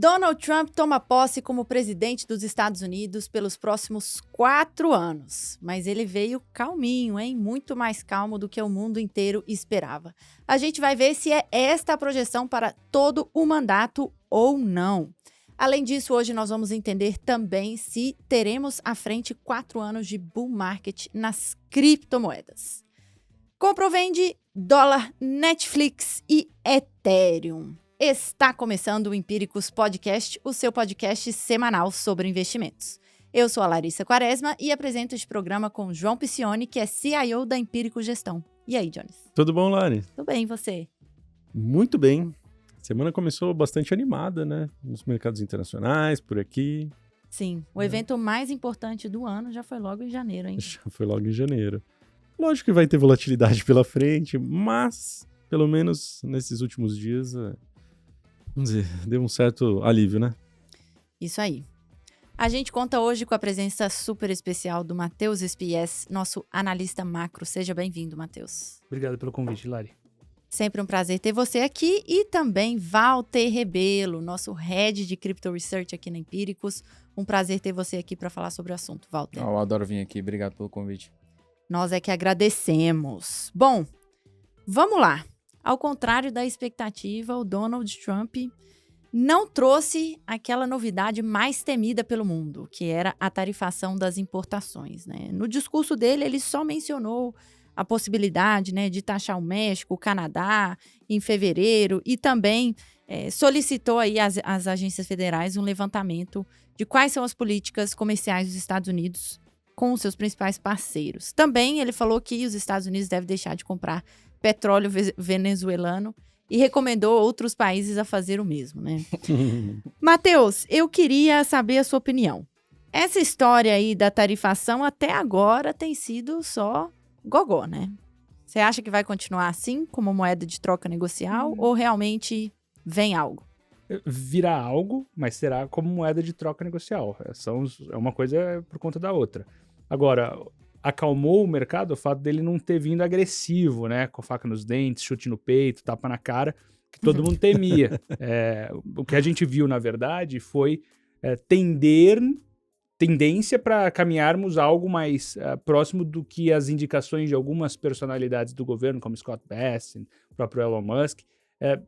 Donald Trump toma posse como presidente dos Estados Unidos pelos próximos 4 anos. Mas ele veio calminho, hein? Muito mais calmo do que o mundo inteiro esperava. A gente vai ver se é esta a projeção para todo o mandato ou não. Além disso, hoje nós vamos entender também se teremos à frente 4 anos de bull market nas criptomoedas. Compra ou vende, dólar, Netflix e Ethereum. Está começando o Empíricos Podcast, o seu podcast semanal sobre investimentos. Eu sou a Larissa Quaresma e apresento este programa com João Piccioni, que é CIO da Empírico Gestão. E aí, Jones? Tudo bom, Lari? Tudo bem, e você? Muito bem. A semana começou bastante animada, né? Nos mercados internacionais, por aqui. Sim, o evento mais importante do ano já foi logo em janeiro, hein? Já foi logo em janeiro. Lógico que vai ter volatilidade pela frente, mas, pelo menos nesses últimos dias, vamos dizer, deu um certo alívio, né? Isso aí. A gente conta hoje com a presença super especial do Matheus Spies, nosso analista macro. Seja bem-vindo, Matheus. Obrigado pelo convite, Lari. Sempre um prazer ter você aqui e também Walter Rebelo, nosso head de Crypto Research aqui na Empíricos. Um prazer ter você aqui para falar sobre o assunto, Walter. Eu adoro vir aqui, obrigado pelo convite. Nós é que agradecemos. Bom, vamos lá. Ao contrário da expectativa, o Donald Trump não trouxe aquela novidade mais temida pelo mundo, que era a tarifação das importações, né? No discurso dele, ele só mencionou a possibilidade, né, de taxar o México, o Canadá em fevereiro e também solicitou aí às agências federais um levantamento de quais são as políticas comerciais dos Estados Unidos com os seus principais parceiros. Também ele falou que os Estados Unidos devem deixar de comprar petróleo venezuelano e recomendou outros países a fazer o mesmo, né? Matheus, eu queria saber a sua opinião. Essa história aí da tarifação até agora tem sido só gogó, né? Você acha que vai continuar assim, como moeda de troca negocial, ou realmente vem algo? Virá algo, mas será como moeda de troca negocial. É uma coisa por conta da outra. Agora, acalmou o mercado o fato dele não ter vindo agressivo, né? Com a faca nos dentes, chute no peito, tapa na cara, que todo mundo temia. O que a gente viu, na verdade, foi tendência para caminharmos a algo mais próximo do que as indicações de algumas personalidades do governo, como Scott Bessent, o próprio Elon Musk,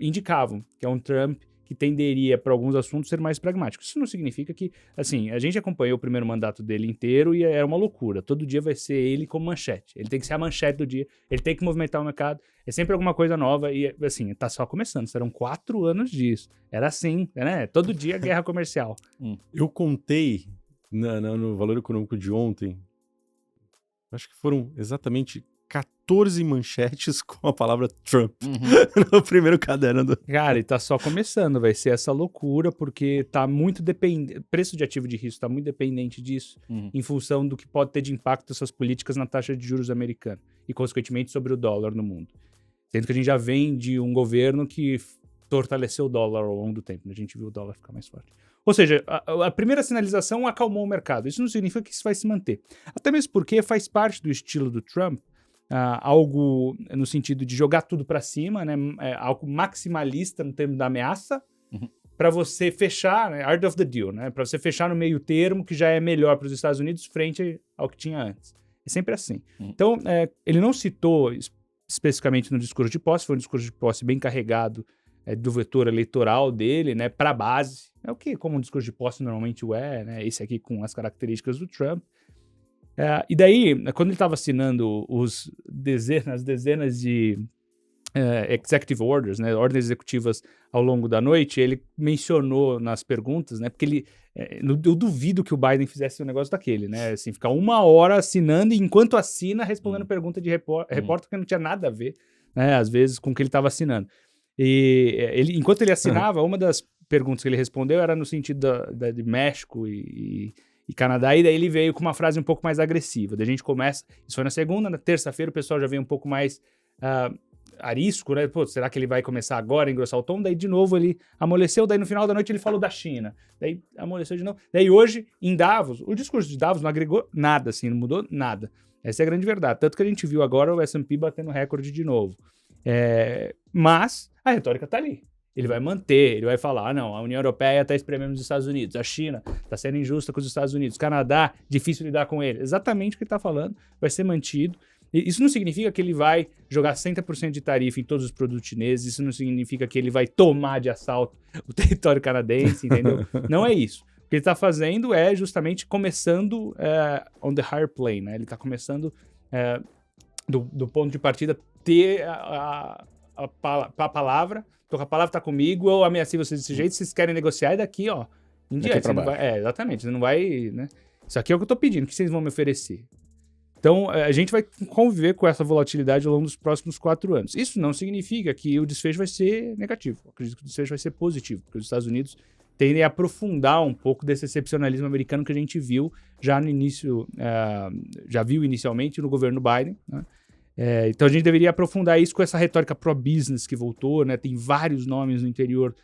indicavam, que é um Trump que tenderia, para alguns assuntos, ser mais pragmático. Isso não significa que, assim, a gente acompanhou o primeiro mandato dele inteiro e era uma loucura. Todo dia vai ser ele como manchete. Ele tem que ser a manchete do dia, ele tem que movimentar o mercado, é sempre alguma coisa nova e, assim, tá só começando. Serão 4 anos disso. Era assim, né? Todo dia guerra comercial. Eu contei no Valor Econômico de ontem, acho que foram exatamente 14 manchetes com a palavra Trump no primeiro caderno. Cara, e tá só começando, vai ser essa loucura, porque tá muito dependente, preço de ativo de risco tá muito dependente disso, em função do que pode ter de impacto essas políticas na taxa de juros americana e, consequentemente, sobre o dólar no mundo. Sendo que a gente já vem de um governo que fortaleceu o dólar ao longo do tempo, né? A gente viu o dólar ficar mais forte. Ou seja, a primeira sinalização acalmou o mercado. Isso não significa que isso vai se manter. Até mesmo porque faz parte do estilo do Trump, algo no sentido de jogar tudo para cima, né? Algo maximalista no termo da ameaça, para você fechar, né? Art of the deal, né? Para você fechar no meio termo, que já é melhor para os Estados Unidos frente ao que tinha antes. É sempre assim. Então, ele não citou especificamente no discurso de posse, foi um discurso de posse bem carregado do vetor eleitoral dele, né? Para a base. É o que, como um discurso de posse normalmente é, né? Esse aqui com as características do Trump. E daí, quando ele estava assinando as dezenas de executive orders, né, ordens executivas ao longo da noite, ele mencionou nas perguntas, né, porque eu duvido que o Biden fizesse um negócio daquele, né, assim, ficar 1 hora assinando e enquanto assina, respondendo pergunta de repórter que não tinha nada a ver, né, às vezes, com o que ele estava assinando. E enquanto ele assinava, uma das perguntas que ele respondeu era no sentido de México e Canadá, e daí ele veio com uma frase um pouco mais agressiva. Daí a gente começa, isso foi na segunda, na terça-feira o pessoal já veio um pouco mais arisco, né? Pô, será que ele vai começar agora a engrossar o tom? Daí de novo ele amoleceu, daí no final da noite ele falou da China, daí amoleceu de novo. Daí hoje, em Davos, o discurso de Davos não agregou nada, assim, não mudou nada. Essa é a grande verdade. Tanto que a gente viu agora o S&P batendo recorde de novo. Mas a retórica tá ali. Ele vai manter, ele vai falar, não, a União Europeia está espremendo os Estados Unidos, a China está sendo injusta com os Estados Unidos, o Canadá, difícil lidar com ele. Exatamente o que ele está falando, vai ser mantido. E isso não significa que ele vai jogar 100% de tarifa em todos os produtos chineses, isso não significa que ele vai tomar de assalto o território canadense, entendeu? Não é isso. O que ele está fazendo é justamente começando on the higher plane, né? Ele está começando do ponto de partida ter a palavra, então a palavra está comigo, eu ameacei vocês desse jeito, vocês querem negociar, e daqui, ó, em diante. Exatamente, você não vai, né? Isso aqui é o que eu tô pedindo, o que vocês vão me oferecer? Então, a gente vai conviver com essa volatilidade ao longo dos próximos 4 anos. Isso não significa que o desfecho vai ser negativo. Eu acredito que o desfecho vai ser positivo, porque os Estados Unidos tendem a aprofundar um pouco desse excepcionalismo americano que a gente viu já no início, já viu inicialmente no governo Biden, né? Então a gente deveria aprofundar isso com essa retórica pro-business que voltou, né? Tem vários nomes no interior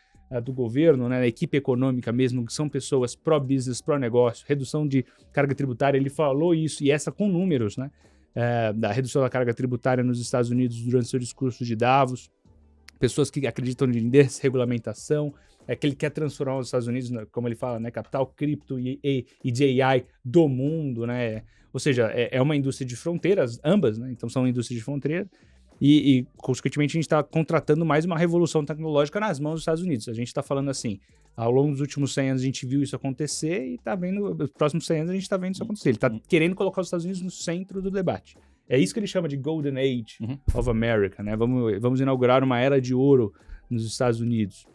do governo, né? A equipe econômica mesmo, que são pessoas pró-business, pró-negócio, redução de carga tributária, ele falou isso, e essa com números, né? Da redução da carga tributária nos Estados Unidos durante seu discurso de Davos, pessoas que acreditam em desregulamentação, que ele quer transformar os Estados Unidos, como ele fala, né? Capital cripto e de AI do mundo, né? Ou seja, é uma indústria de fronteiras, ambas, né? Então são indústrias de fronteira e consequentemente, a gente está contratando mais uma revolução tecnológica nas mãos dos Estados Unidos. A gente está falando assim, ao longo dos últimos 100 anos a gente viu isso acontecer e está vendo, nos próximos 100 anos a gente está vendo isso acontecer. Ele está querendo colocar os Estados Unidos no centro do debate. É isso que ele chama de Golden Age of America, né? Vamos inaugurar uma era de ouro nos Estados Unidos.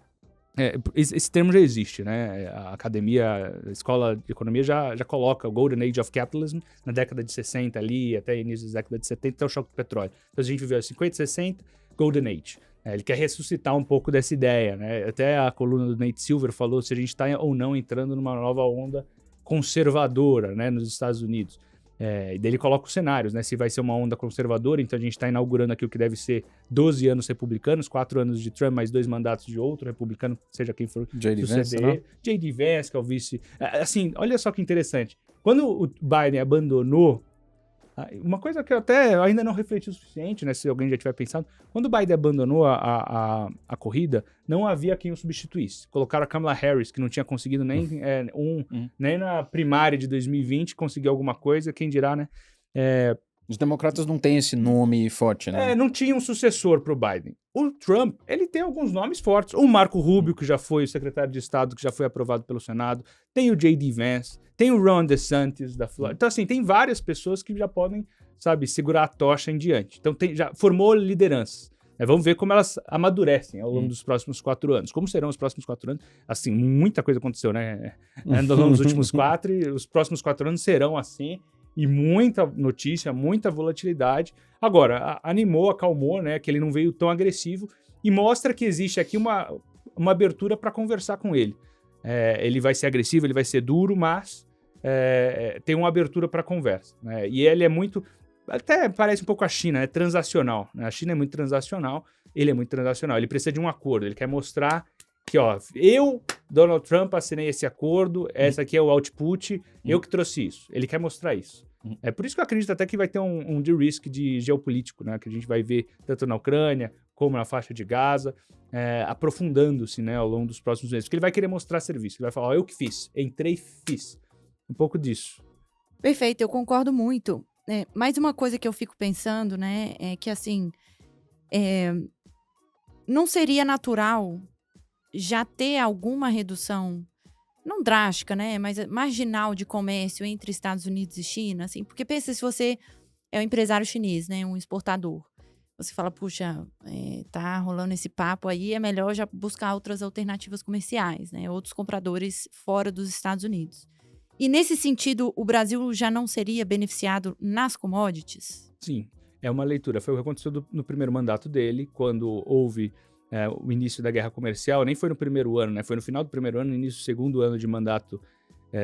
Esse termo já existe, né? A academia, a escola de economia já coloca o Golden Age of Capitalism na década de 60 ali, até início da década de 70, até o choque do petróleo. Então a gente viveu 50, 60, Golden Age. Ele quer ressuscitar um pouco dessa ideia, né? Até a coluna do Nate Silver falou se a gente está ou não entrando numa nova onda conservadora, né, nos Estados Unidos. E daí ele coloca os cenários, né? Se vai ser uma onda conservadora, então a gente está inaugurando aqui o que deve ser 12 anos republicanos, 4 anos de Trump, mais 2 mandatos de outro republicano, seja quem for J.D. Vance, J.D. Vance, que é o vice. Assim, olha só que interessante. Quando o Biden abandonou, uma coisa que eu até ainda não refleti o suficiente, né? Se alguém já tiver pensado, quando o Biden abandonou a corrida, não havia quem o substituísse. Colocaram a Kamala Harris, que não tinha conseguido nem nem na primária de 2020 conseguiu alguma coisa, quem dirá, né? Os democratas não têm esse nome forte, né? Não tinha um sucessor pro Biden. O Trump, ele tem alguns nomes fortes. O Marco Rubio, que já foi o secretário de Estado, que já foi aprovado pelo Senado. Tem o J.D. Vance. Tem o Ron DeSantis, da Flórida. Então, assim, tem várias pessoas que já podem, sabe, segurar a tocha em diante. Então, já formou lideranças. Vamos ver como elas amadurecem ao longo dos próximos 4 anos. Como serão os próximos 4 anos? Assim, muita coisa aconteceu, né? Ao longo dos últimos 4, e os próximos 4 anos serão assim. E muita notícia, muita volatilidade. Agora, animou, acalmou, né? Que ele não veio tão agressivo e mostra que existe aqui uma abertura para conversar com ele. Ele vai ser agressivo, ele vai ser duro, mas tem uma abertura para conversa, né? E ele é muito... Até parece um pouco a China, é transacional, né? A China é muito transacional, ele é muito transacional. Ele precisa de um acordo, ele quer mostrar que, ó, eu, Donald Trump, assinei esse acordo, essa aqui é o output, eu que trouxe isso. Ele quer mostrar isso. É por isso que eu acredito até que vai ter um de-risk de geopolítico, né? Que a gente vai ver tanto na Ucrânia como na faixa de Gaza, aprofundando-se, né, ao longo dos próximos meses. Porque ele vai querer mostrar serviço, ele vai falar, ó, eu que fiz, entrei e fiz. Um pouco disso. Perfeito, eu concordo muito. Mais uma coisa que eu fico pensando, né, é que, assim, não seria natural já ter alguma redução, não drástica, né, mas marginal de comércio entre Estados Unidos e China, assim, porque pensa se você é um empresário chinês, né, um exportador, você fala, puxa, tá rolando esse papo aí, é melhor já buscar outras alternativas comerciais, né, outros compradores fora dos Estados Unidos. E nesse sentido, o Brasil já não seria beneficiado nas commodities? Sim, é uma leitura. Foi o que aconteceu no primeiro mandato dele, quando houve o início da guerra comercial. Nem foi no primeiro ano, né? Foi no final do primeiro ano, no início do segundo ano de mandato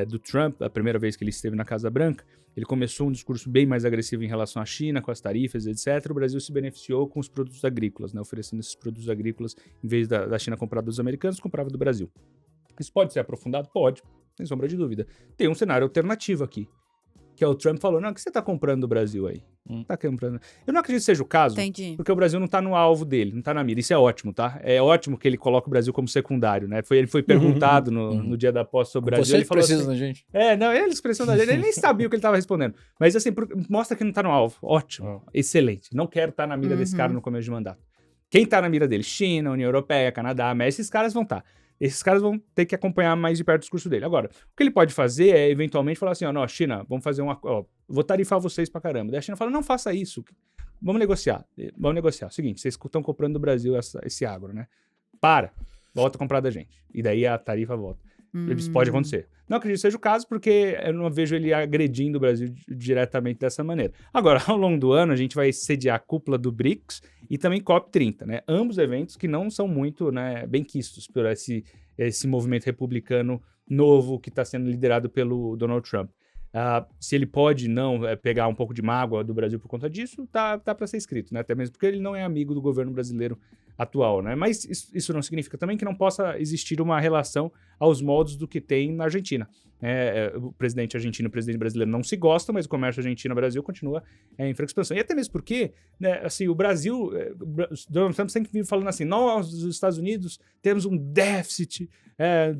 do Trump, a primeira vez que ele esteve na Casa Branca. Ele começou um discurso bem mais agressivo em relação à China, com as tarifas, etc. O Brasil se beneficiou com os produtos agrícolas, né? Oferecendo esses produtos agrícolas, em vez da China comprar dos americanos, comprava do Brasil. Isso pode ser aprofundado? Pode. Sem sombra de dúvida. Tem um cenário alternativo aqui, que é o Trump, falou, não, o que você tá comprando do Brasil aí? Tá comprando. Eu não acredito que seja o caso, Entendi. porque o Brasil não tá no alvo dele, não tá na mira. Isso é ótimo, tá? É ótimo que ele coloca o Brasil como secundário, né? Ele foi perguntado no dia da posse sobre o Brasil, ele falou precisa assim, da gente. não, eles precisam da gente, ele nem sabia o que ele tava respondendo. Mas assim, mostra que não tá no alvo. Ótimo, excelente. Não quero estar na mira desse cara no começo de mandato. Quem tá na mira dele? China, União Europeia, Canadá, mas esses caras vão estar. Esses caras vão ter que acompanhar mais de perto o discurso dele. Agora, o que ele pode fazer é, eventualmente, falar assim, não, China, vamos fazer vou tarifar vocês pra caramba. Daí a China fala, não faça isso. Vamos negociar. Seguinte, vocês estão comprando do Brasil esse agro, né? Volta a comprar da gente. E daí a tarifa volta. Isso pode acontecer. Não acredito que seja o caso, porque eu não vejo ele agredindo o Brasil diretamente dessa maneira. Agora, ao longo do ano, a gente vai sediar a cúpula do BRICS e também COP30, né? Ambos eventos que não são muito, né, benquistos por esse movimento republicano novo que está sendo liderado pelo Donald Trump. Se ele pode não pegar um pouco de mágoa do Brasil por conta disso, tá para ser escrito, né? Até mesmo porque ele não é amigo do governo brasileiro atual, né? Mas isso não significa também que não possa existir uma relação aos moldes do que tem na Argentina. O presidente argentino e o presidente brasileiro não se gostam, mas o comércio Argentina-Brasil continua em franca expansão. E até mesmo porque, né, assim, o Brasil, Donald Trump sempre vive falando assim, nós, os Estados Unidos, temos um déficit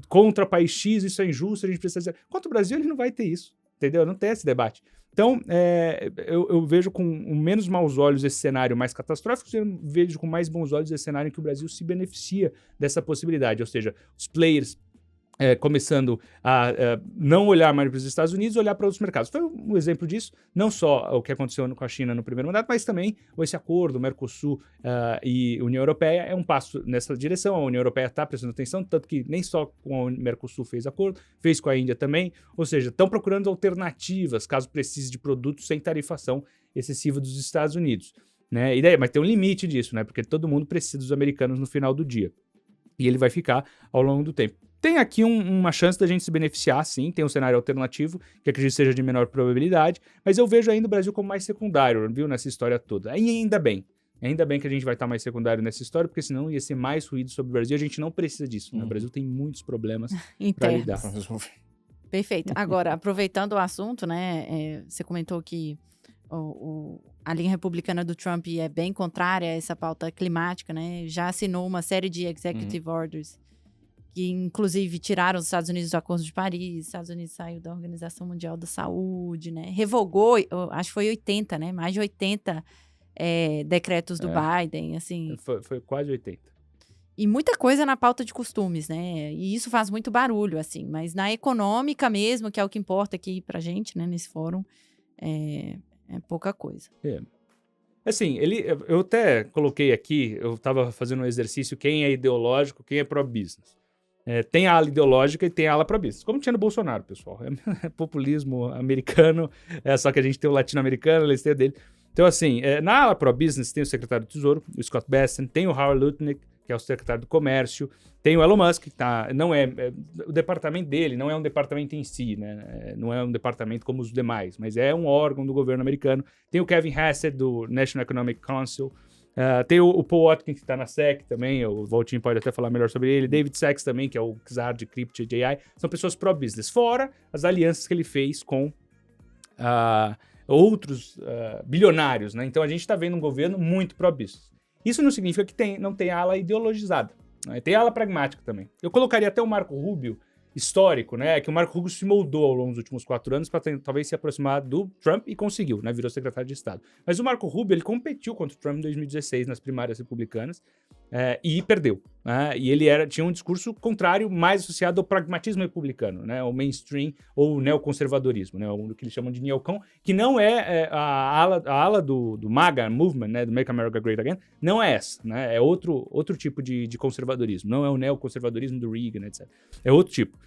contra país X, isso é injusto, a gente precisa dizer. Contra o Brasil, ele não vai ter isso. Entendeu? Não tem esse debate. Então, eu vejo com menos maus olhos esse cenário mais catastrófico, eu vejo com mais bons olhos esse cenário em que o Brasil se beneficia dessa possibilidade, ou seja, os players começando a não olhar mais para os Estados Unidos, olhar para outros mercados. Foi um exemplo disso, não só o que aconteceu com a China no primeiro mandato, mas também esse acordo, Mercosul e União Europeia é um passo nessa direção. A União Europeia está prestando atenção, tanto que nem só com a Mercosul fez acordo, fez com a Índia também, ou seja, estão procurando alternativas, caso precise de produtos sem tarifação excessiva dos Estados Unidos. Né? E daí, mas tem um limite disso, né? Porque todo mundo precisa dos americanos no final do dia. E ele vai ficar ao longo do tempo. Tem aqui uma chance da gente se beneficiar, sim, tem um cenário alternativo, que acredito seja de menor probabilidade, mas eu vejo ainda o Brasil como mais secundário, viu, nessa história toda. E ainda bem que a gente vai estar mais secundário nessa história, porque senão ia ser mais ruído sobre o Brasil, a gente não precisa disso, né? O Brasil tem muitos problemas para lidar. Perfeito. Agora, aproveitando o assunto, né, você comentou que a linha republicana do Trump é bem contrária a essa pauta climática, né, já assinou uma série de executive orders que inclusive tiraram os Estados Unidos do Acordo de Paris, os Estados Unidos saiu da Organização Mundial da Saúde, né? Revogou, acho que foi 80, né? Mais de 80 decretos do Biden, assim. Foi quase 80. E muita coisa na pauta de costumes, né? E isso faz muito barulho, assim. Mas na econômica mesmo, que é o que importa aqui pra gente, né? Nesse fórum, é pouca coisa. Assim, eu até coloquei aqui, eu estava fazendo um exercício, quem é ideológico, quem é pró-business. Tem a ala ideológica e tem a ala pró-business, como tinha no Bolsonaro, pessoal. É populismo americano, só que a gente tem o latino-americano, eles têm a dele. Então, assim, na ala pró-business tem o secretário do Tesouro, o Scott Bessent, tem o Howard Lutnick, que é o secretário do Comércio, tem o Elon Musk, que o departamento dele não é um departamento em si, né? Não é um departamento como os demais, mas é um órgão do governo americano. Tem o Kevin Hassett, do National Economic Council, tem o Paul Watkins, que está na SEC também, o Valtinho pode até falar melhor sobre ele, David Sachs também, que é o czar de Crypto e AI, são pessoas pró-business, fora as alianças que ele fez com outros bilionários, né? Então a gente está vendo um governo muito pró-business. Isso não significa que não tem ala ideologizada, né? Tem ala pragmática também. Eu colocaria até o Marco Rubio histórico, né? Que o Marco Rubio se moldou ao longo dos últimos 4 anos para talvez se aproximar do Trump e conseguiu, né? Virou secretário de Estado. Mas o Marco Rubio, ele competiu contra o Trump em 2016 nas primárias republicanas e perdeu, né? E ele tinha um discurso contrário, mais associado ao pragmatismo republicano, né? O mainstream ou o neoconservadorismo, né? O que eles chamam de neocon, que não é a ala do MAGA Movement, né? Do Make America Great Again, não é essa, né? É outro tipo de conservadorismo, não é o neoconservadorismo do Reagan, etc. É outro tipo.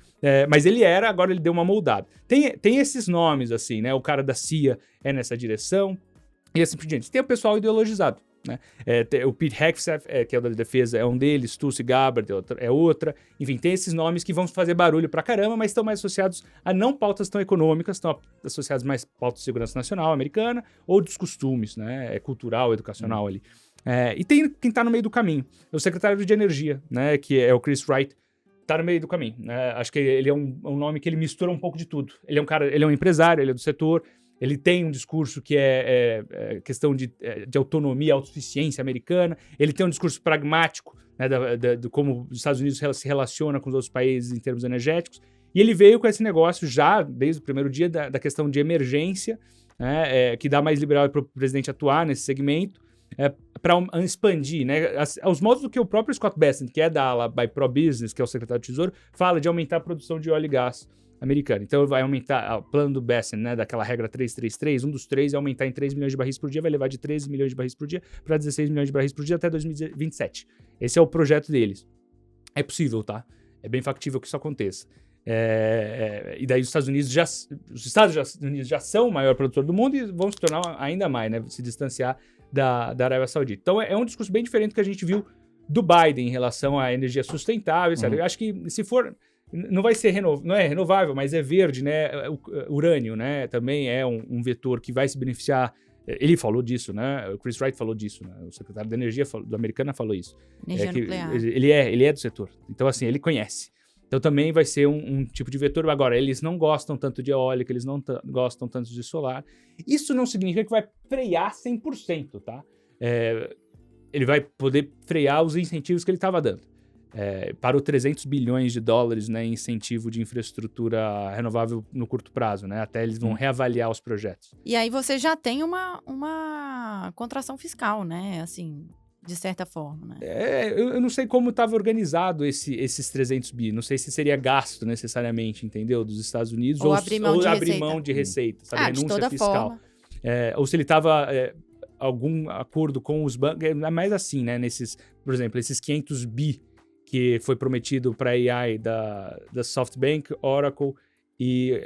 Mas agora ele deu uma moldada. Tem esses nomes, assim, né? O cara da CIA é nessa direção, e assim por diante. Tem o pessoal ideologizado, né? O Pete Hegseth, que é o da defesa, é um deles, Tulsi Gabbard é outra. Enfim, tem esses nomes que vão fazer barulho pra caramba, mas estão mais associados a não pautas tão econômicas, estão associados mais a pautas de segurança nacional americana ou dos costumes, né? Cultural, educacional ali. E tem quem tá no meio do caminho. O secretário de Energia, né? Que é o Chris Wright, tá no meio do caminho, né? Acho que ele é um nome que ele mistura um pouco de tudo. Ele é um empresário, ele é do setor, Ele tem um discurso que é questão de autonomia, autossuficiência americana. Ele tem um discurso pragmático, né, de como os Estados Unidos se relaciona com os outros países em termos energéticos. E ele veio com esse negócio já, desde o primeiro dia, da questão de emergência, né, que dá mais liberdade para o presidente atuar nesse segmento, para expandir, né, aos modos do que o próprio Scott Bessent, que é da ala by Pro-Business, que é o secretário de Tesouro, fala de aumentar a produção de óleo e gás americano. Então vai aumentar o plano do Bessent, né, daquela regra 333, um dos três é aumentar em 3 milhões de barris por dia, vai levar de 13 milhões de barris por dia para 16 milhões de barris por dia até 2027. Esse é o projeto deles. É possível, tá? É bem factível que isso aconteça. E daí os Estados Unidos já são o maior produtor do mundo e vão se tornar ainda mais, né, se distanciar da Arábia Saudita. Então é um discurso bem diferente do que a gente viu do Biden em relação à energia sustentável, etc. Eu acho que se for... Não vai ser não é renovável, mas é verde, né? O urânio, né? Também é um vetor que vai se beneficiar. Ele falou disso, né? O Chris Wright falou disso, né? O secretário da Energia do Americana falou isso. Energia nuclear. Ele é do setor. Então, assim, ele conhece. Então, também vai ser um tipo de vetor. Agora, eles não gostam tanto de eólica, eles não gostam tanto de solar. Isso não significa que vai frear 100%, tá? Ele vai poder frear os incentivos que ele estava dando. Para os 300 bilhões de dólares, né, em incentivo de infraestrutura renovável no curto prazo, né? Até eles vão reavaliar os projetos. E aí você já tem uma contração fiscal, né? Assim, de certa forma, né? Eu não sei como estava organizado esses 300 bi. Não sei se seria gasto necessariamente, entendeu? Dos Estados Unidos ou abrir mão de receita, sabe? Renúncia de toda fiscal. Forma. Ou se ele estava... algum acordo com os bancos, é mais assim, né? Por exemplo, esses 500 bi que foi prometido para a AI da SoftBank, Oracle e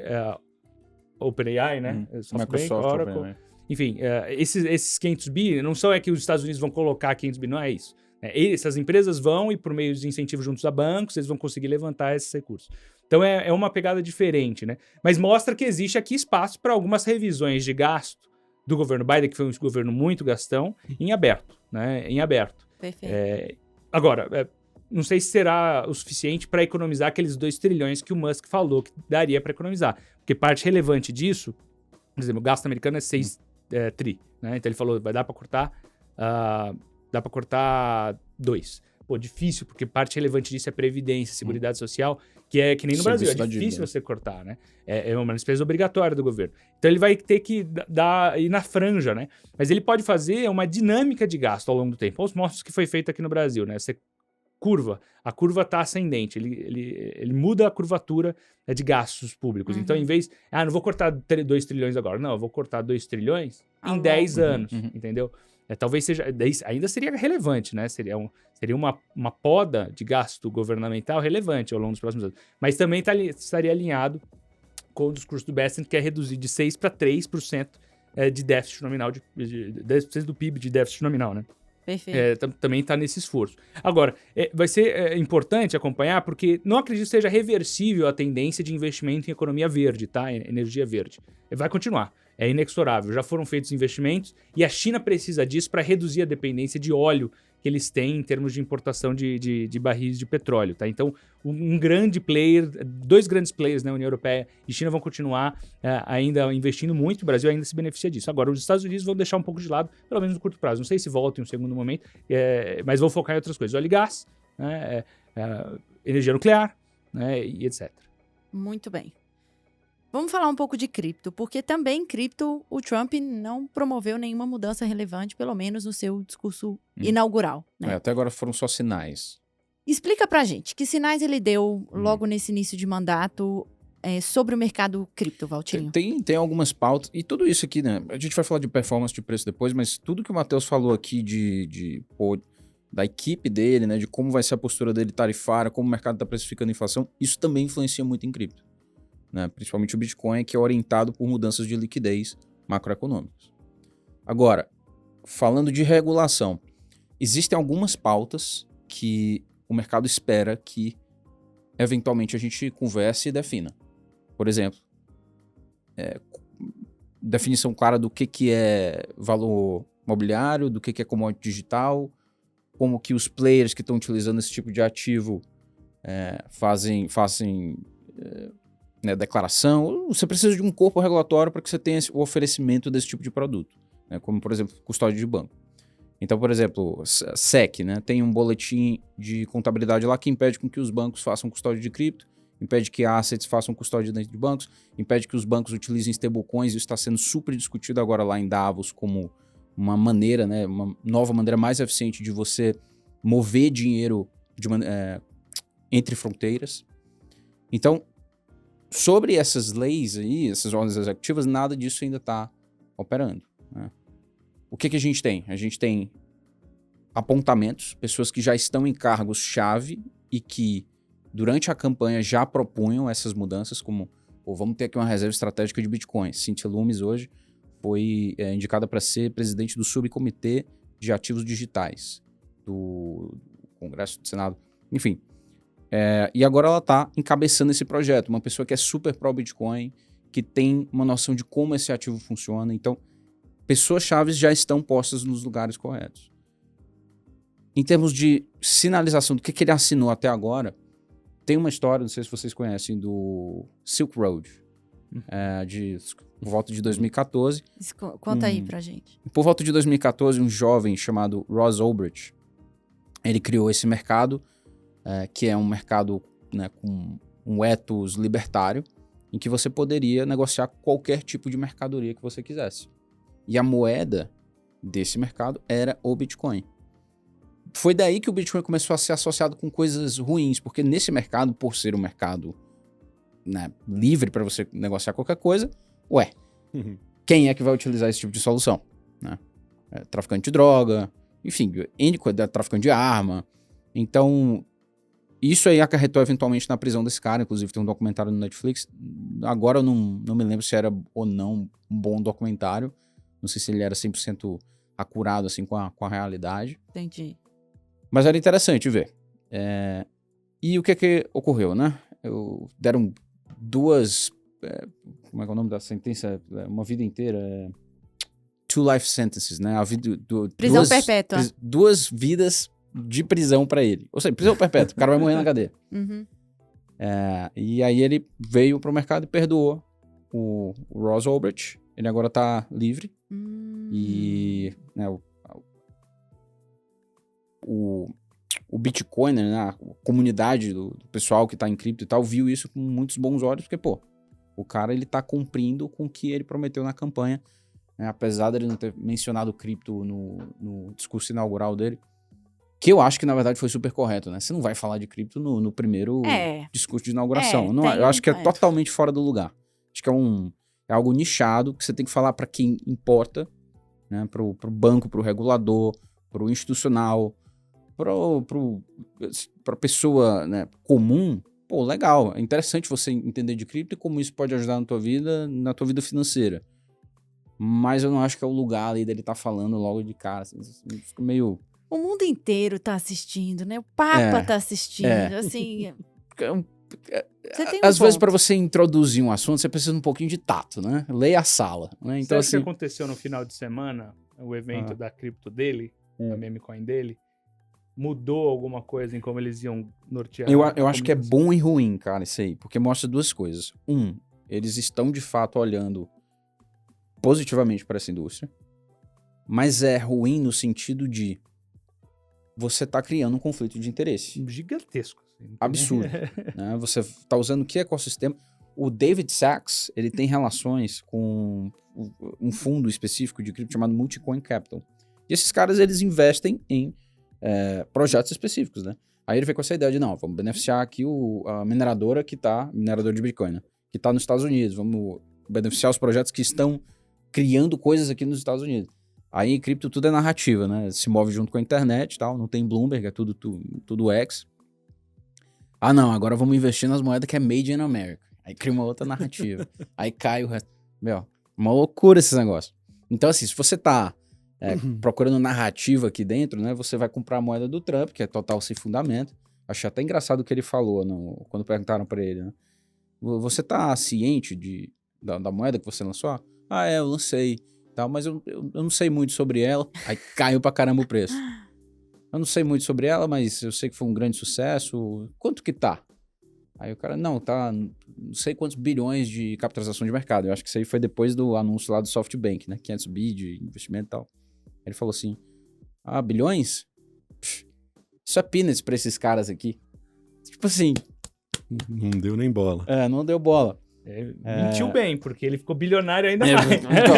OpenAI, né? Microsoft, Oracle. OpenAI. Enfim, esses 500 bi, não são que os Estados Unidos vão colocar 500 bi, não é isso. Essas empresas vão e por meio de incentivos juntos a bancos, eles vão conseguir levantar esses recursos. Então é uma pegada diferente, né? Mas mostra que existe aqui espaço para algumas revisões de gasto do governo Biden, que foi um governo muito gastão, em aberto, né? Em aberto. Perfeito. Agora, não sei se será o suficiente para economizar aqueles 2 trilhões que o Musk falou que daria para economizar. Porque parte relevante disso, por exemplo, o gasto americano é 6 tri, né? Então ele falou, vai dar para cortar 2. Pô, difícil, porque parte relevante disso é previdência, seguridade social, que é que nem no Brasil, é difícil você cortar, né? É uma despesa obrigatória do governo. Então ele vai ter que ir na franja, né? Mas ele pode fazer uma dinâmica de gasto ao longo do tempo. Olha os mostros que foi feito aqui no Brasil, né? A curva está ascendente, ele muda a curvatura de gastos públicos. Então, em vez, não vou cortar 2 trilhões agora, não, eu vou cortar 2 trilhões em 10 anos, entendeu? Talvez seja, ainda seria relevante, né? Seria uma poda de gasto governamental relevante ao longo dos próximos anos. Mas também estaria alinhado com o discurso do Bessent, que é reduzir de 6% para 3% de déficit nominal, de 10% do PIB de déficit nominal, né? Perfeito. Também está nesse esforço. Agora, vai ser importante acompanhar, porque não acredito que seja reversível a tendência de investimento em economia verde, tá? Energia verde. Vai continuar. É inexorável. Já foram feitos investimentos e a China precisa disso para reduzir a dependência de óleo que eles têm em termos de importação de barris de petróleo, tá? Então, dois grandes players, né, União Europeia e China, vão continuar ainda investindo muito, o Brasil ainda se beneficia disso. Agora, os Estados Unidos vão deixar um pouco de lado, pelo menos no curto prazo. Não sei se volta em um segundo momento, mas vão focar em outras coisas. Óleo e gás, né, energia nuclear, né, e etc. Muito bem. Vamos falar um pouco de cripto, porque também cripto, o Trump não promoveu nenhuma mudança relevante, pelo menos no seu discurso inaugural, né? Até agora foram só sinais. Explica pra gente, que sinais ele deu logo nesse início de mandato sobre o mercado cripto, Valtinho? Tem algumas pautas, e tudo isso aqui, né? A gente vai falar de performance de preço depois, mas tudo que o Matheus falou aqui da equipe dele, né? De como vai ser a postura dele tarifária, como o mercado está precificando a inflação, isso também influencia muito em cripto. Né? Principalmente o Bitcoin, que é orientado por mudanças de liquidez macroeconômicas. Agora, falando de regulação, existem algumas pautas que o mercado espera que eventualmente a gente converse e defina. Por exemplo, definição clara do que é valor imobiliário, do que é commodity digital, como que os players que estão utilizando esse tipo de ativo fazem né, declaração, você precisa de um corpo regulatório para que você tenha o oferecimento desse tipo de produto, né, como, por exemplo, custódia de banco. Então, por exemplo, SEC, né, tem um boletim de contabilidade lá que impede com que os bancos façam custódia de cripto, impede que assets façam custódia dentro de bancos, impede que os bancos utilizem stablecoins. Isso está sendo super discutido agora lá em Davos como uma maneira, né, uma nova maneira mais eficiente de você mover dinheiro entre fronteiras. Então, sobre essas leis aí, essas ordens executivas, nada disso ainda está operando, né? O que a gente tem? A gente tem apontamentos, pessoas que já estão em cargos-chave e que, durante a campanha, já propunham essas mudanças, como, vamos ter aqui uma reserva estratégica de Bitcoin. Cynthia Lummis hoje foi indicada para ser presidente do subcomitê de ativos digitais do Congresso do Senado. Enfim, e agora ela está encabeçando esse projeto, uma pessoa que é super pró-Bitcoin, que tem uma noção de como esse ativo funciona. Então, pessoas-chave já estão postas nos lugares corretos. Em termos de sinalização do que ele assinou até agora, tem uma história, não sei se vocês conhecem, do Silk Road, por volta de 2014. Conta aí pra gente. Por volta de 2014, um jovem chamado Ross Ulbricht, ele criou esse mercado, que é um mercado, né, com um ethos libertário, em que você poderia negociar qualquer tipo de mercadoria que você quisesse. E a moeda desse mercado era o Bitcoin. Foi daí que o Bitcoin começou a ser associado com coisas ruins, porque nesse mercado, por ser um mercado, né, livre para você negociar qualquer coisa, quem é que vai utilizar esse tipo de solução? Né? Traficante de droga, enfim, traficante de arma. Então, isso aí acarretou eventualmente na prisão desse cara. Inclusive tem um documentário no Netflix. Agora eu não me lembro se era ou não um bom documentário. Não sei se ele era 100% acurado assim, com a realidade. Entendi. Mas era interessante ver. E o que ocorreu, né? Deram duas... como é que é o nome da sentença? Uma vida inteira. 2 life sentences, né? Prisão perpétua. Duas vidas de prisão pra ele. Ou seja, prisão perpétua. O cara vai morrer na cadeia. Uhum. E aí ele veio pro mercado e perdoou o Ross Ulbricht. Ele agora tá livre. E, né, o Bitcoiner, né, a comunidade do pessoal que tá em cripto e tal, viu isso com muitos bons olhos, porque, o cara, ele tá cumprindo com o que ele prometeu na campanha, né, apesar dele não ter mencionado cripto no discurso inaugural dele, que eu acho que, na verdade, foi super correto, né? Você não vai falar de cripto no primeiro discurso de inauguração. Eu acho que é totalmente fora do lugar. Acho que é algo nichado, que você tem que falar para quem importa, né, pro banco, pro regulador, pro institucional, pra pessoa, né, comum. Legal, é interessante você entender de cripto e como isso pode ajudar na tua vida financeira. Mas eu não acho que é o lugar ali dele tá falando logo de cara, assim, fica meio... O mundo inteiro tá assistindo, né? O Papa tá assistindo, assim... Às vezes, para você introduzir um assunto, você precisa de um pouquinho de tato, né? Leia a sala, né? Então, Sabe o que aconteceu no final de semana? O evento da cripto dele, da meme coin dele, mudou alguma coisa em como eles iam nortear? Eu acho que é bom e ruim, cara, isso aí, porque mostra duas coisas. Eles estão de fato olhando positivamente para essa indústria, mas é ruim no sentido de você tá criando um conflito de interesse. Gigantesco. Absurdo. Né? Você tá usando que ecossistema? O David Sachs, ele tem relações com um fundo específico de cripto chamado Multicoin Capital. E esses caras, eles investem em projetos específicos, né? Aí ele veio com essa ideia de, não, vamos beneficiar aqui a mineradora mineradora de Bitcoin, né? Que tá nos Estados Unidos, vamos beneficiar os projetos que estão criando coisas aqui nos Estados Unidos. Aí em cripto tudo é narrativa, né? Se move junto com a internet e tal, não tem Bloomberg, é tudo X. Não, agora vamos investir nas moedas que é made in America. Aí cria uma outra narrativa. Aí cai o resto. Uma loucura esses negócios. Então assim, se você tá procurando narrativa aqui dentro, né? Você vai comprar a moeda do Trump, que é total sem fundamento. Achei até engraçado o que ele falou quando perguntaram pra ele, né? Você tá ciente da moeda que você lançou? Eu lancei. Tal, mas eu não sei muito sobre ela. Aí caiu pra caramba o preço. Eu não sei muito sobre ela, mas eu sei que foi um grande sucesso. Quanto que tá? Aí o cara, não, tá não sei quantos bilhões de capitalização de mercado. Eu acho que isso aí foi depois do anúncio lá do SoftBank, né? 500 bi de investimento e tal. Aí ele falou assim, bilhões? Pff, isso é peanuts pra esses caras aqui. Tipo assim... Não deu nem bola. Não deu bola. Mentiu bem, porque ele ficou bilionário ainda mais. Então,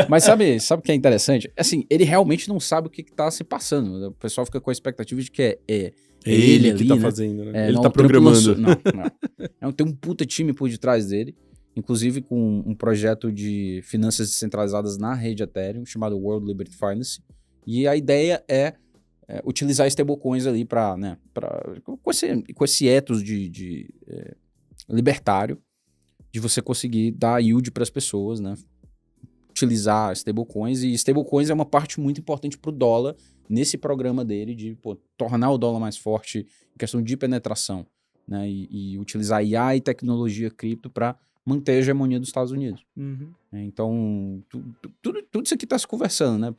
mas sabe o que é interessante? Assim, ele realmente não sabe o que tá se passando. O pessoal fica com a expectativa de que é ele que ali, tá né? fazendo, né? Ele tá programando. Não. Tem um puta time por detrás dele, inclusive com um projeto de finanças descentralizadas na rede Ethereum, chamado World Liberty Finance. E a ideia é utilizar stablecoins ali com esse ethos libertário, de você conseguir dar yield para as pessoas, né? Utilizar stablecoins, e stablecoins é uma parte muito importante para o dólar nesse programa dele de tornar o dólar mais forte em questão de penetração, né? E utilizar IA e tecnologia cripto para manter a hegemonia dos Estados Unidos. Uhum. Então, tudo isso aqui está se conversando, né?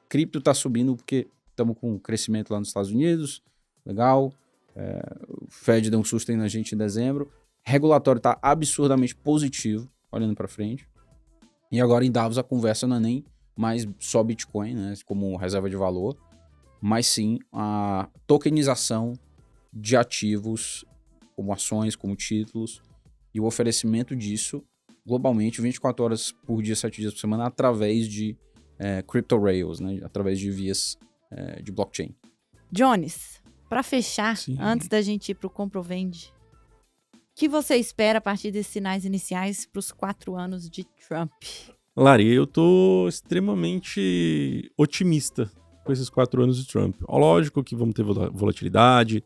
Cripto está subindo porque estamos com crescimento lá nos Estados Unidos, legal. O Fed deu um susto aí na gente em dezembro. Regulatório está absurdamente positivo, olhando para frente. E agora em Davos a conversa não é nem mais só Bitcoin, né, como reserva de valor, mas sim a tokenização de ativos, como ações, como títulos, e o oferecimento disso globalmente 24 horas por dia, 7 dias por semana, através de crypto rails, né, através de vias de blockchain. Jones, para fechar, Sim. antes da gente ir para o Compra ou Vende, o que você espera a partir desses sinais iniciais para os 4 anos de Trump? Lari, eu tô extremamente otimista com esses 4 anos de Trump. Lógico que vamos ter volatilidade.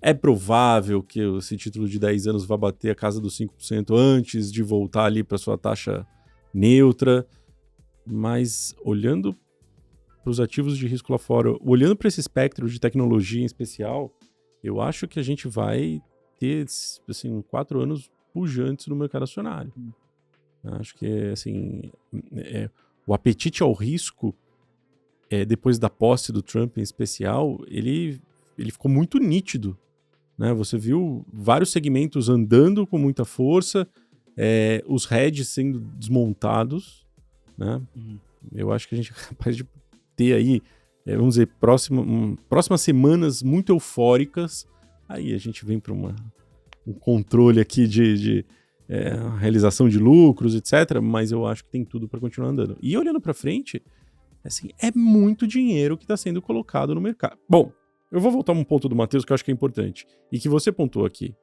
É provável que esse título de 10 anos vá bater a casa dos 5% antes de voltar ali para sua taxa neutra. Mas olhando para os ativos de risco lá fora, olhando para esse espectro de tecnologia em especial, eu acho que a gente vai ter, assim, 4 anos pujantes no mercado acionário. Acho que, assim, o apetite ao risco, depois da posse do Trump em especial, ele ficou muito nítido, né? Você viu vários segmentos andando com muita força, os hedges sendo desmontados, né? Eu acho que a gente é capaz de ter aí, vamos dizer, próximas semanas muito eufóricas. Aí a gente vem para um controle aqui de realização de lucros, etc. Mas eu acho que tem tudo para continuar andando. E olhando para frente, assim, é muito dinheiro que está sendo colocado no mercado. Bom, eu vou voltar a um ponto do Matheus que eu acho que é importante e que você pontuou aqui.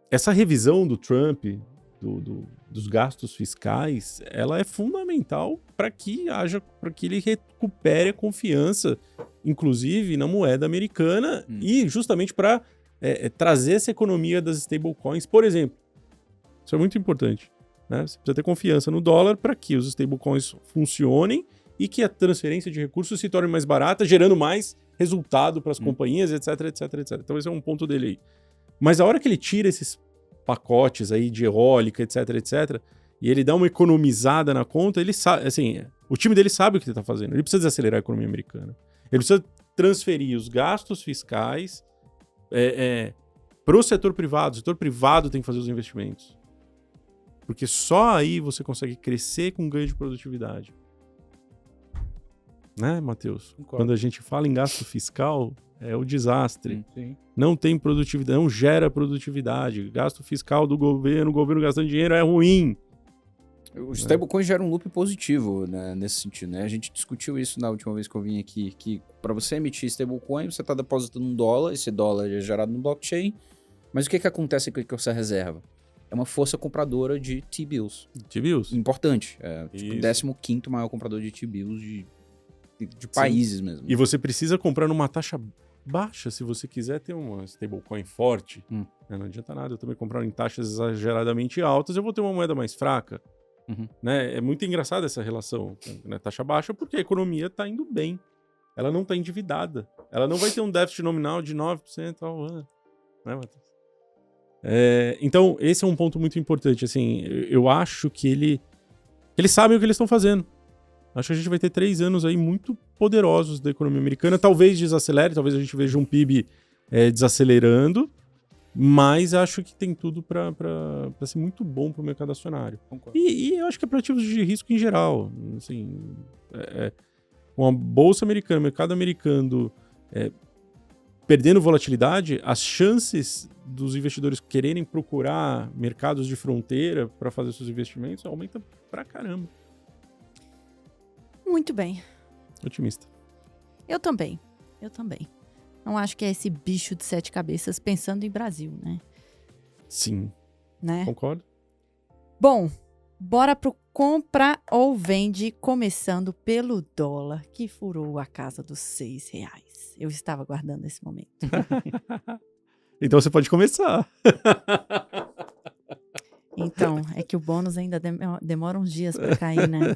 Essa revisão do Trump, dos gastos fiscais, ela é fundamental para que ele recupere a confiança, inclusive na moeda americana, e justamente para trazer essa economia das stablecoins, por exemplo. Isso é muito importante, né? Você precisa ter confiança no dólar para que os stablecoins funcionem e que a transferência de recursos se torne mais barata, gerando mais resultado para as companhias, etc, etc, etc. Então esse é um ponto dele aí. Mas a hora que ele tira esses pacotes aí de eólica, etc, etc, e ele dá uma economizada na conta, ele sabe, assim, o time dele sabe o que ele está fazendo. Ele precisa desacelerar a economia americana. Ele precisa transferir os gastos fiscais para o setor privado. O setor privado tem que fazer os investimentos. Porque só aí você consegue crescer com ganho de produtividade. Né, Matheus? Quando a gente fala em gasto fiscal, é o desastre. Sim. Não tem produtividade, não gera produtividade. Gasto fiscal do governo, o governo gastando dinheiro é ruim. Os stablecoins geram um loop positivo, né, nesse sentido, né? A gente discutiu isso na última vez que eu vim aqui, que para você emitir stablecoin, você está depositando $1, esse dólar é gerado no blockchain, mas o que acontece com essa reserva? É uma força compradora de T-bills. T-bills. Importante. Tipo, o 15º maior comprador de T-bills de países mesmo. E você precisa comprar numa taxa baixa se você quiser ter uma stablecoin forte. Não adianta nada eu também comprar em taxas exageradamente altas, eu vou ter uma moeda mais fraca. Né? É muito engraçado essa relação, né? Taxa baixa porque a economia está indo bem. Ela não está endividada. Ela não vai ter um déficit nominal de 9% ao ano. Né, Matheus? Então, esse é um ponto muito importante. Assim, eu acho que eles sabem o que eles estão fazendo. Acho que a gente vai ter 3 anos aí muito poderosos da economia americana. Talvez desacelere, talvez a gente veja um PIB desacelerando, mas acho que tem tudo para ser muito bom para o mercado acionário. Concordo. E eu acho que é para ativos de risco em geral. Assim, com a bolsa americana, o mercado americano perdendo volatilidade, as chances dos investidores quererem procurar mercados de fronteira para fazer seus investimentos aumenta pra caramba. Muito bem. Otimista. Eu também. Não acho que é esse bicho de 7 cabeças pensando em Brasil, né? Sim, Né? concordo. Bom, bora pro compra ou vende, começando pelo dólar, que furou a casa dos R$6. Eu estava aguardando esse momento. Então você pode começar. Então, é que o bônus ainda demora uns dias para cair, né?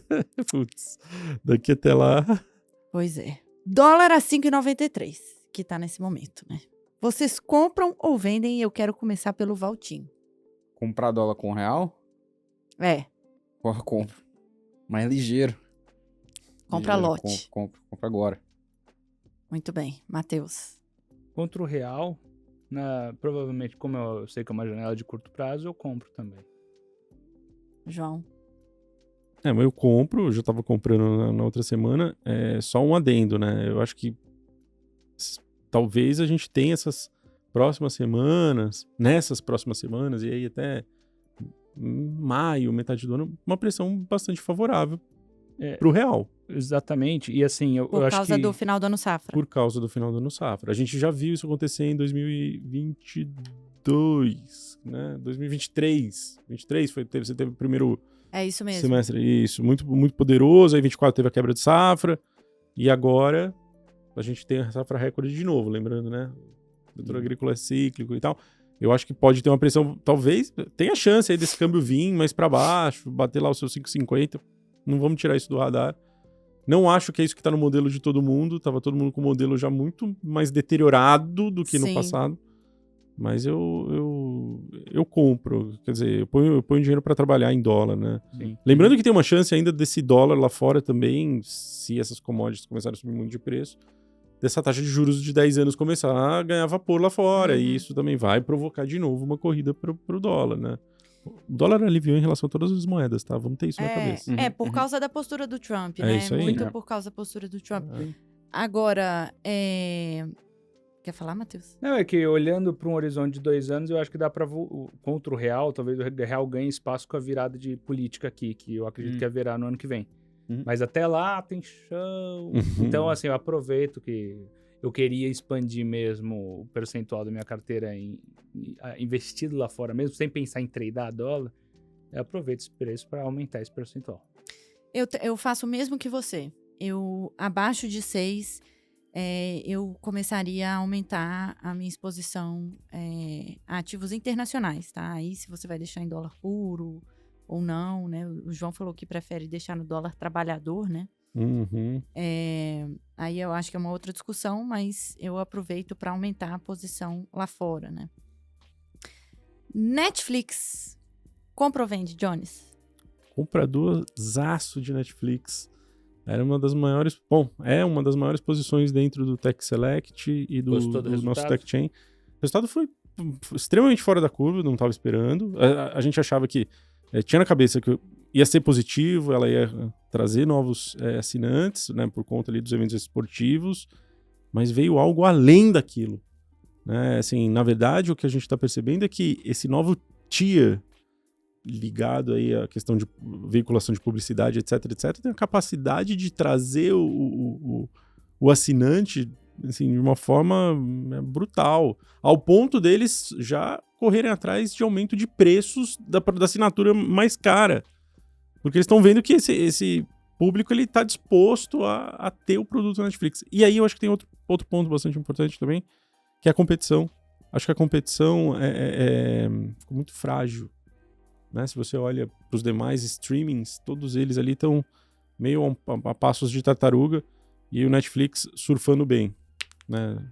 Putz, daqui até lá. Pois é. Dólar a 5,93, que tá nesse momento, né? Vocês compram ou vendem? E eu quero começar pelo Valtinho. Comprar dólar com real? É, Porra, compro. Mais ligeiro. compra lote. Compra agora. Muito bem. Matheus. Contra o real, provavelmente, como eu sei que é uma janela de curto prazo, eu compro também. João. Mas eu compro, eu já estava comprando na outra semana, só um adendo, né? Eu acho que talvez a gente tenha nessas próximas semanas, e aí até maio, metade do ano, uma pressão bastante favorável pro real. Exatamente. E assim, eu Por acho causa que... do final do ano safra. Por causa do final do ano safra. A gente já viu isso acontecer em 2022, né? 2023. 23 você teve o primeiro É isso mesmo. semestre, isso, muito, muito poderoso. Aí 24 teve a quebra de safra. E agora a gente tem a safra recorde de novo, lembrando, né? O setor agrícola é cíclico e tal. Eu acho que pode ter uma pressão, talvez tenha chance aí desse câmbio vir mais para baixo, bater lá os seus 5,50. Não vamos tirar isso do radar. Não acho que é isso que tá no modelo de todo mundo. Tava todo mundo com o modelo já muito mais deteriorado do que no Sim. passado. Mas eu compro. Quer dizer, eu ponho dinheiro para trabalhar em dólar, né? Sim. Lembrando que tem uma chance ainda desse dólar lá fora também, se essas commodities começarem a subir muito de preço, dessa taxa de juros de 10 anos começar a ganhar vapor lá fora. Uhum. E isso também vai provocar de novo uma corrida pro dólar, né? O dólar aliviou em relação a todas as moedas, tá? Vamos ter isso na cabeça. Por causa da postura do Trump, É né? isso aí. Muito É. por causa da postura do Trump. É. Agora, quer falar, Matheus? Não, é que olhando para um horizonte de 2 anos, eu acho que dá para contra o real, talvez o real ganhe espaço com a virada de política aqui, que eu acredito que haverá no ano que vem. Mas até lá tem chão. Então, assim, eu aproveito que eu queria expandir mesmo o percentual da minha carteira investido lá fora mesmo, sem pensar em tradear dólar. Eu aproveito esse preço para aumentar esse percentual. Eu faço o mesmo que você. Eu, abaixo de 6, eu começaria a aumentar a minha exposição a ativos internacionais, tá? Aí, se você vai deixar em dólar puro ou não, né? O João falou que prefere deixar no dólar trabalhador, né? Uhum. Aí eu acho que é uma outra discussão, mas eu aproveito para aumentar a posição lá fora, né? Netflix. Compra ou vende, Jones? Compradorzaço de Netflix. Era uma das maiores... Bom, é uma das maiores posições dentro do Tech Select e do nosso Tech Chain. O resultado foi extremamente fora da curva, não estava esperando. A gente achava que... tinha na cabeça que ia ser positivo, ela ia trazer novos assinantes, né, por conta ali dos eventos esportivos, mas veio algo além daquilo. Né? Assim, na verdade, o que a gente está percebendo é que esse novo tier ligado aí à questão de veiculação de publicidade, etc, tem a capacidade de trazer o assinante assim, de uma forma brutal, ao ponto deles já correrem atrás de aumento de preços da assinatura mais cara. Porque eles estão vendo que esse público ele está disposto a ter o produto da Netflix. E aí eu acho que tem outro ponto bastante importante também, que é a competição. Acho que a competição ficou muito frágil. Né? Se você olha para os demais streamings, todos eles ali estão meio a passos de tartaruga e o Netflix surfando bem. Né?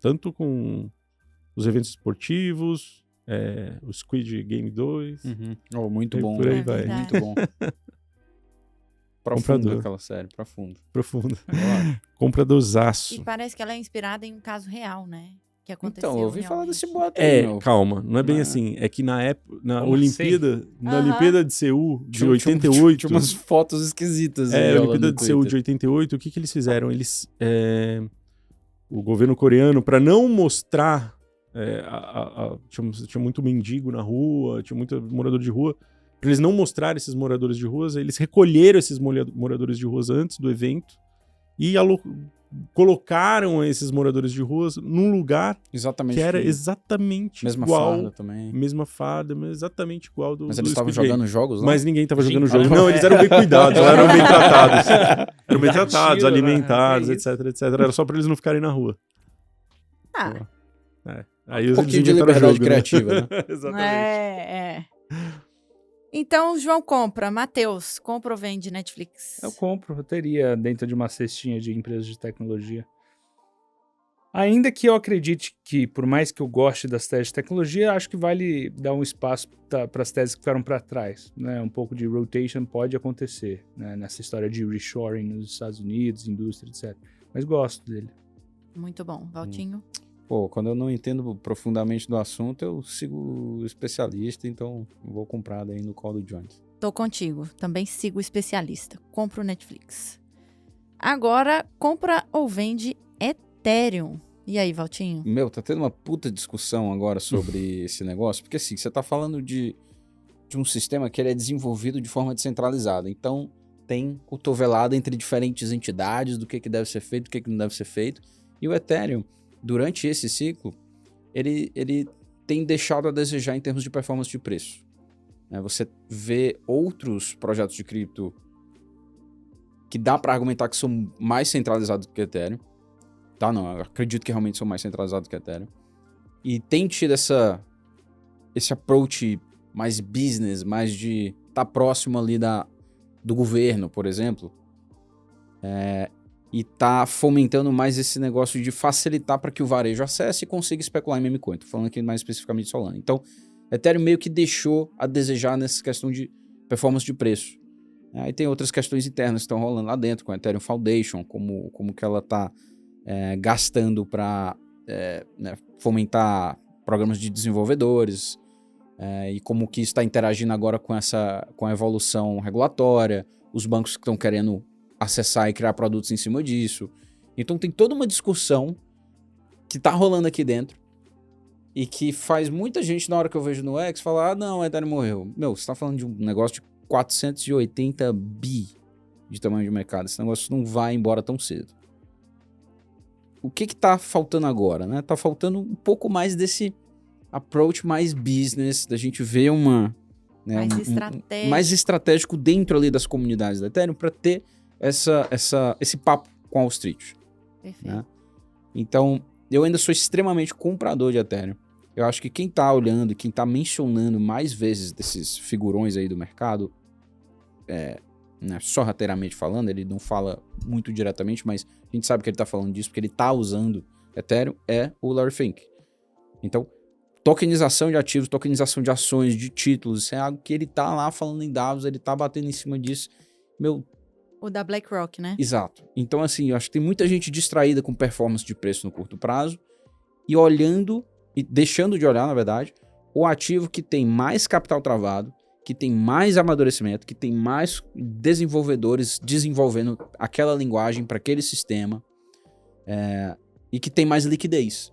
Tanto com os eventos esportivos, o Squid Game 2. Oh, muito E bom, por aí né? vai. Muito bom. Profundo aquela série, profundo. Profundo. Claro. Compradorzaço. E parece que ela é inspirada em um caso real, né? que aconteceu. Então, eu ouvi falar realmente. desse boato aí, meu. Calma, não é bem Mas- assim. É que na época, na Como Olimpíada, na Aham. Olimpíada de Seul de Tinha 88, Tinha umas fotos esquisitas. a aí rolando Olimpíada no de Seul de Twitter. 88, o que eles fizeram? O governo coreano, para não mostrar, tinha muito mendigo na rua, tinha muito morador de rua, para eles não mostrarem esses moradores de ruas, eles recolheram esses moradores de ruas antes do evento e colocaram esses moradores de ruas num lugar Exatamente. que era exatamente Mesma igual, farda também. mesma farda, mas exatamente igual do Mas do eles estavam Squid Game. jogando jogos lá? Mas ninguém tava jogando Gente, jogo. Não, eles eram bem cuidados, eles eram bem tratados. Eram bem tratados, Tiro, né? alimentados, É etc, etc. Era só pra eles não ficarem na rua. Ah, Aí eles pouquinho de inventaram liberdade jogo, criativa, né? Exatamente. é. Então, João compra. Matheus, compra ou vende Netflix? Eu compro, eu teria dentro de uma cestinha de empresas de tecnologia. Ainda que eu acredite que, por mais que eu goste das teses de tecnologia, acho que vale dar um espaço para as teses que ficaram para trás. Né? Um pouco de rotation pode acontecer, né? Nessa história de reshoring nos Estados Unidos, indústria, etc. Mas gosto dele. Muito bom. Valtinho? Pô, quando eu não entendo profundamente do assunto, eu sigo o especialista, então vou comprar daí no call do Jones. Tô contigo. Também sigo o especialista. Compro o Netflix. Agora, compra ou vende Ethereum. E aí, Valtinho? Meu, tá tendo uma puta discussão agora sobre esse negócio, porque assim, você tá falando de um sistema que ele é desenvolvido de forma descentralizada, então tem cotovelada entre diferentes entidades do que deve ser feito, do que não deve ser feito, e o Ethereum, durante esse ciclo, ele tem deixado a desejar em termos de performance de preço. Você vê outros projetos de cripto que dá para argumentar que são mais centralizados do que o Ethereum. Tá, não, eu acredito que realmente são mais centralizados que o Ethereum. E tem tido esse approach mais business, mais de estar próximo ali do governo, por exemplo. E tá fomentando mais esse negócio de facilitar para que o varejo acesse e consiga especular em meme coin. Tô falando aqui mais especificamente de Solana. Então, Ethereum meio que deixou a desejar nessa questão de performance de preço. Aí tem outras questões internas que estão rolando lá dentro, com a Ethereum Foundation, como que ela tá gastando para fomentar programas de desenvolvedores, e como que está interagindo agora com a evolução regulatória, os bancos que estão querendo acessar e criar produtos em cima disso. Então tem toda uma discussão que tá rolando aqui dentro e que faz muita gente, na hora que eu vejo no X, falar, não, o Ethereum morreu. Meu, você tá falando de um negócio de 480 bi de tamanho de mercado. Esse negócio não vai embora tão cedo. O que tá faltando agora, né? Tá faltando um pouco mais desse approach mais business, da gente ver Mais estratégico. mais estratégico dentro ali das comunidades da Ethereum para ter esse papo com a Wall Street. Perfeito. Né? Então, eu ainda sou extremamente comprador de Ethereum. Eu acho que quem tá olhando, quem tá mencionando mais vezes desses figurões aí do mercado, sorrateiramente falando, ele não fala muito diretamente, mas a gente sabe que ele tá falando disso porque ele tá usando Ethereum, é o Larry Fink. Então, tokenização de ativos, tokenização de ações, de títulos, isso é algo que ele tá lá falando em Davos, ele tá batendo em cima disso. Meu, O da BlackRock, né? exato. Então, assim, eu acho que tem muita gente distraída com performance de preço no curto prazo e olhando, e deixando de olhar, na verdade, o ativo que tem mais capital travado, que tem mais amadurecimento, que tem mais desenvolvedores desenvolvendo aquela linguagem para aquele sistema, e que tem mais liquidez.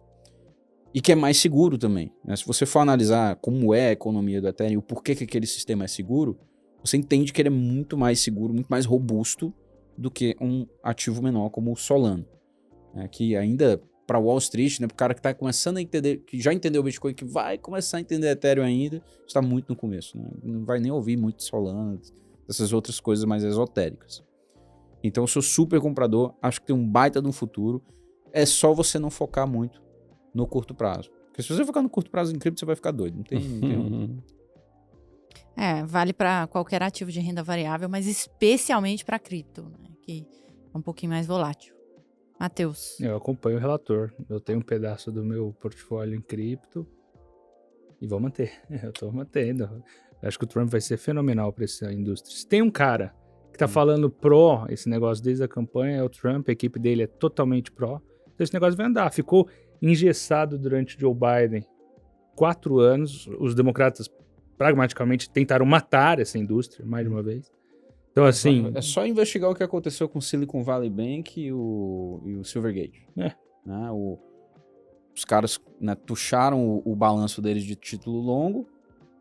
E que é mais seguro também. Né? Se você for analisar como é a economia do Ethereum e o porquê que aquele sistema é seguro, você entende que ele é muito mais seguro, muito mais robusto do que um ativo menor como o Solana. Que ainda, para Wall Street, né, para o cara que está começando a entender, que já entendeu o Bitcoin, que vai começar a entender Ethereum ainda, está muito no começo. Né? Não vai nem ouvir muito de Solana, dessas outras coisas mais esotéricas. Então eu sou super comprador, acho que tem um baita de um futuro. É só você não focar muito no curto prazo. Porque se você focar no curto prazo em cripto, você vai ficar doido. Não tem Vale para qualquer ativo de renda variável, mas especialmente para cripto, né? Que é um pouquinho mais volátil. Matheus. Eu acompanho o relator. Eu tenho um pedaço do meu portfólio em cripto e vou manter. Eu tô mantendo. Eu acho que o Trump vai ser fenomenal para essa indústria. Se tem um cara que tá falando pró esse negócio desde a campanha, é o Trump, a equipe dele é totalmente pró. Então esse negócio vai andar. Ficou engessado durante Joe Biden 4 anos. Os democratas, pragmaticamente, tentaram matar essa indústria, mais de uma vez. Então, assim... É só investigar o que aconteceu com o Silicon Valley Bank e o Silvergate. Né? Os caras, né, tucharam o balanço deles de título longo,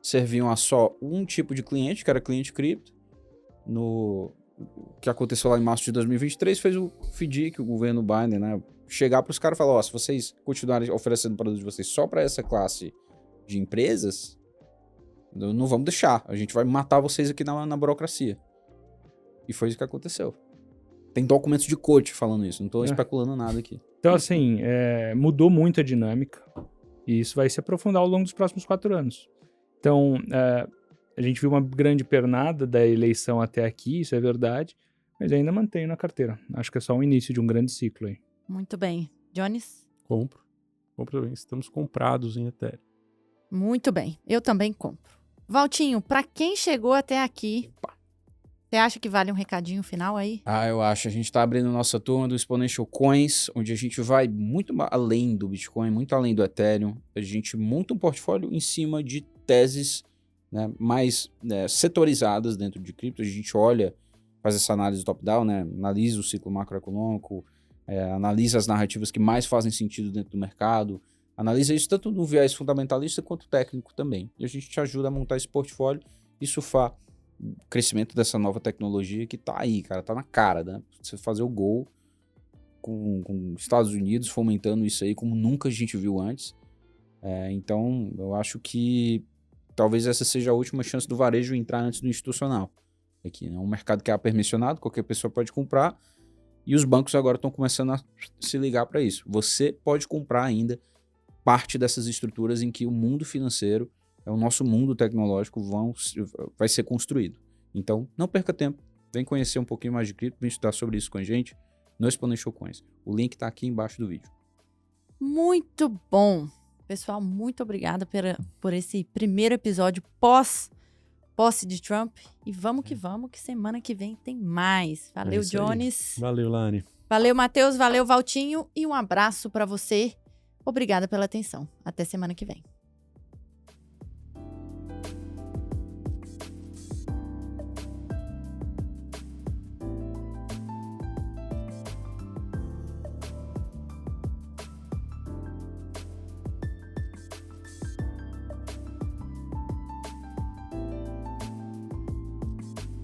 serviam a só um tipo de cliente, que era cliente cripto. O que aconteceu lá em março de 2023 fez o FDIC, o governo Biden, né, chegar para os caras e falar, se vocês continuarem oferecendo produtos de vocês só para essa classe de empresas, não vamos deixar, a gente vai matar vocês aqui na burocracia. E foi isso que aconteceu. Tem documentos de coach falando isso, não tô especulando nada aqui. Então, assim, mudou muito a dinâmica e isso vai se aprofundar ao longo dos próximos 4 anos. Então, a gente viu uma grande pernada da eleição até aqui, isso é verdade, mas ainda mantenho na carteira. Acho que é só o início de um grande ciclo aí. Muito bem. Jones? Compro bem. Estamos comprados em Ethereum. Muito bem. Eu também compro. Valtinho, para quem chegou até aqui, você acha que vale um recadinho final aí? Eu acho. A gente tá abrindo nossa turma do Exponential Coins, onde a gente vai muito além do Bitcoin, muito além do Ethereum. A gente monta um portfólio em cima de teses, né, mais setorizadas dentro de cripto. A gente olha, faz essa análise top-down, né, analisa o ciclo macroeconômico, analisa as narrativas que mais fazem sentido dentro do mercado, analisa isso tanto no viés fundamentalista quanto técnico também. E a gente te ajuda a montar esse portfólio e surfar o crescimento dessa nova tecnologia que tá aí, cara, tá na cara, né? Você fazer o gol com os Estados Unidos fomentando isso aí como nunca a gente viu antes. Então, eu acho que talvez essa seja a última chance do varejo entrar antes do institucional. Aqui, né? Um mercado que é apermissionado, qualquer pessoa pode comprar, e os bancos agora estão começando a se ligar para isso. Você pode comprar ainda parte dessas estruturas em que o mundo financeiro, o nosso mundo tecnológico vai ser construído. Então, não perca tempo, vem conhecer um pouquinho mais de cripto, vem estudar sobre isso com a gente no Exponential Coins. O link está aqui embaixo do vídeo. Muito bom. Pessoal, muito obrigada por esse primeiro episódio pós-posse de Trump. E vamos, que semana que vem tem mais. Valeu, Jones. Valeu, Lani. Valeu, Matheus. Valeu, Valtinho. E um abraço para você. Obrigada pela atenção. Até semana que vem.